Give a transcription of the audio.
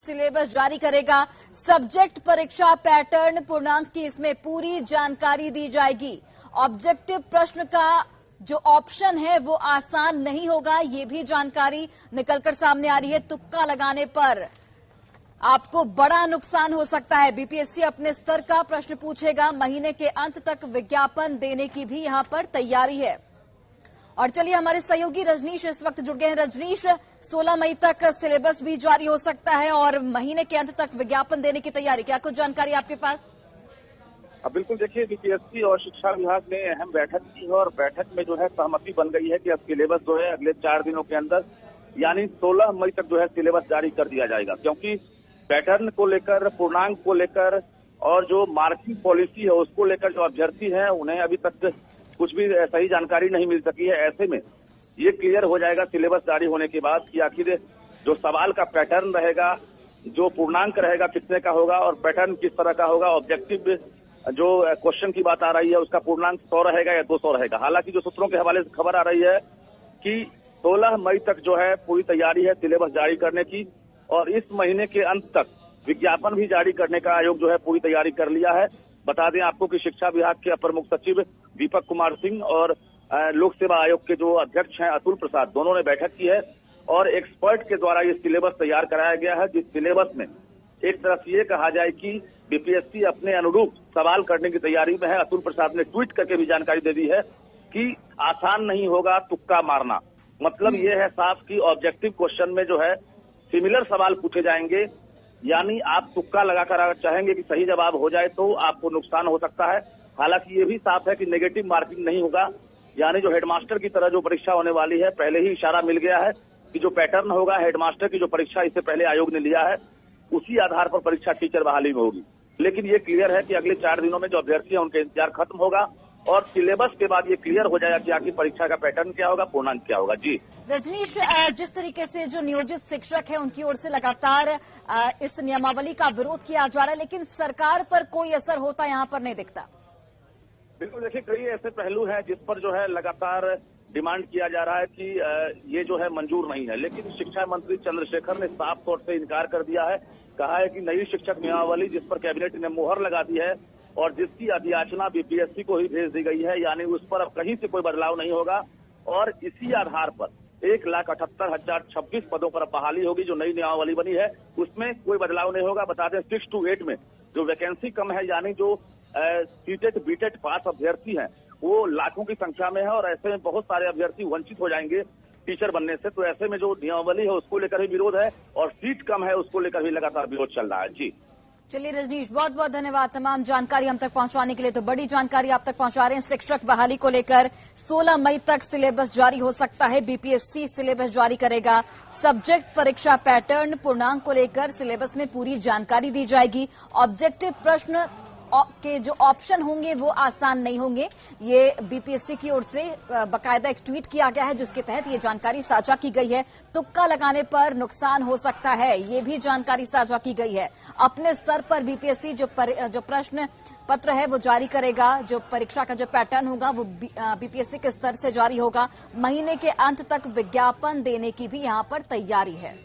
Syllabus जारी करेगा। Subject परीक्षा पैटर्न पूर्णांक की इसमें पूरी जानकारी दी जाएगी। ऑब्जेक्टिव प्रश्न का जो ऑप्शन है वो आसान नहीं होगा, ये भी जानकारी निकलकर सामने आ रही है। तुक्का लगाने पर आपको बड़ा नुकसान हो सकता है। बीपीएससी अपने स्तर का प्रश्न पूछेगा। महीने के अंत तक विज्ञापन देने की भी यहां पर तैयारी है। और चलिए, हमारे सहयोगी रजनीश इस वक्त जुड़ गए हैं। रजनीश, 16 मई तक सिलेबस भी जारी हो सकता है और महीने के अंत तक विज्ञापन देने की तैयारी, क्या कुछ जानकारी आपके पास? बिल्कुल, देखिए, बीपीएससी और शिक्षा विभाग ने अहम बैठक की है और बैठक में जो है सहमति बन गई है कि अब सिलेबस जो है अगले 4 दिनों के अंदर यानी 16 मई तक जो है सिलेबस जारी कर दिया जाएगा। क्योंकि पैटर्न को लेकर, पूर्णांक को लेकर और जो मार्किंग पॉलिसी है उसको लेकर जो अभ्यर्थी हैं उन्हें अभी तक कुछ भी सही जानकारी नहीं मिल सकी है। ऐसे में ये क्लियर हो जाएगा सिलेबस जारी होने के बाद कि आखिर जो सवाल का पैटर्न रहेगा, जो पूर्णांक रहेगा कितने का होगा और पैटर्न किस तरह का होगा। ऑब्जेक्टिव जो क्वेश्चन की बात आ रही है उसका पूर्णांक 100 रहेगा या 200 रहेगा। हालांकि जो सूत्रों के हवाले से खबर आ रही है कि 16 मई तक जो है पूरी तैयारी है सिलेबस जारी करने की और इस महीने के अंत तक विज्ञापन भी जारी करने का आयोग जो है पूरी तैयारी कर लिया है। बता दें आपको कि शिक्षा विभाग के अपर मुख्य सचिव दीपक कुमार सिंह और लोक सेवा आयोग के जो अध्यक्ष हैं अतुल प्रसाद, दोनों ने बैठक की है और एक्सपर्ट के द्वारा ये सिलेबस तैयार कराया गया है, जिस सिलेबस में एक तरफ ये कहा जाए कि बीपीएससी अपने अनुरूप सवाल करने की तैयारी में है। अतुल प्रसाद ने ट्वीट करके भी जानकारी दे दी है कि आसान नहीं होगा तुक्का मारना। मतलब ये है साफ कि ऑब्जेक्टिव क्वेश्चन में जो है सिमिलर सवाल पूछे जाएंगे, यानी आप तुक्का लगाकर अगर चाहेंगे कि सही जवाब हो जाए तो आपको नुकसान हो सकता है। हालांकि ये भी साफ है कि नेगेटिव मार्किंग नहीं होगा, यानी जो हेडमास्टर की तरह जो परीक्षा होने वाली है, पहले ही इशारा मिल गया है कि जो पैटर्न होगा हेडमास्टर की जो परीक्षा इससे पहले आयोग ने लिया है उसी आधार पर परीक्षा टीचर बहाली में होगी। लेकिन ये क्लियर है कि अगले 4 दिनों में जो अभ्यर्थी है उनका इंतजार खत्म होगा और सिलेबस के बाद ये क्लियर हो जाएगा कि आखिर परीक्षा का पैटर्न क्या होगा, पूर्णांक क्या होगा। जी रजनीश, जिस तरीके से जो नियोजित शिक्षक है उनकी ओर से लगातार इस नियमावली का विरोध किया जा रहा है, लेकिन सरकार पर कोई असर होता यहाँ पर नहीं दिखता। बिल्कुल, देखिए, कई ऐसे पहलू हैं जिस पर जो है लगातार डिमांड किया जा रहा है कि ये जो है मंजूर नहीं है, लेकिन शिक्षा मंत्री चंद्रशेखर ने साफ तौर से इनकार कर दिया है। कहा है कि नई शिक्षक नियमावली जिस पर कैबिनेट ने मुहर लगा दी है और जिसकी अधियाचना बीपीएससी को ही भेज दी गई है, यानी उस पर अब कहीं से कोई बदलाव नहीं होगा और इसी आधार पर 1,78,026 पदों पर बहाली होगी। जो नई नियमावली बनी है उसमें कोई बदलाव नहीं होगा। बता दें 6 to 8 में जो वैकेंसी कम है, यानी जो सीटेट बीटेट पास अभ्यर्थी हैं वो लाखों की संख्या में है और ऐसे में बहुत सारे अभ्यर्थी वंचित हो जाएंगे टीचर बनने से। तो ऐसे में जो नियमावली है उसको लेकर भी विरोध है और सीट कम है उसको लेकर भी लगातार विरोध चल रहा है। जी चलिए रजनीश, बहुत बहुत धन्यवाद तमाम जानकारी हम तक पहुंचाने के लिए। तो बड़ी जानकारी आप तक पहुंचा रहे हैं शिक्षक बहाली को लेकर। 16 मई तक सिलेबस जारी हो सकता है। बीपीएससी सिलेबस जारी करेगा। सब्जेक्ट परीक्षा पैटर्न पूर्णांक को लेकर सिलेबस में पूरी जानकारी दी जाएगी। ऑब्जेक्टिव प्रश्न के जो ऑप्शन होंगे वो आसान नहीं होंगे। ये बीपीएससी की ओर से बकायदा एक ट्वीट किया गया है जिसके तहत ये जानकारी साझा की गई है। तुक्का लगाने पर नुकसान हो सकता है, ये भी जानकारी साझा की गई है। अपने स्तर पर बीपीएससी जो प्रश्न पत्र है वो जारी करेगा। जो परीक्षा का जो पैटर्न होगा वो बीपीएससी के स्तर से जारी होगा। महीने के अंत तक विज्ञापन देने की भी यहाँ पर तैयारी है।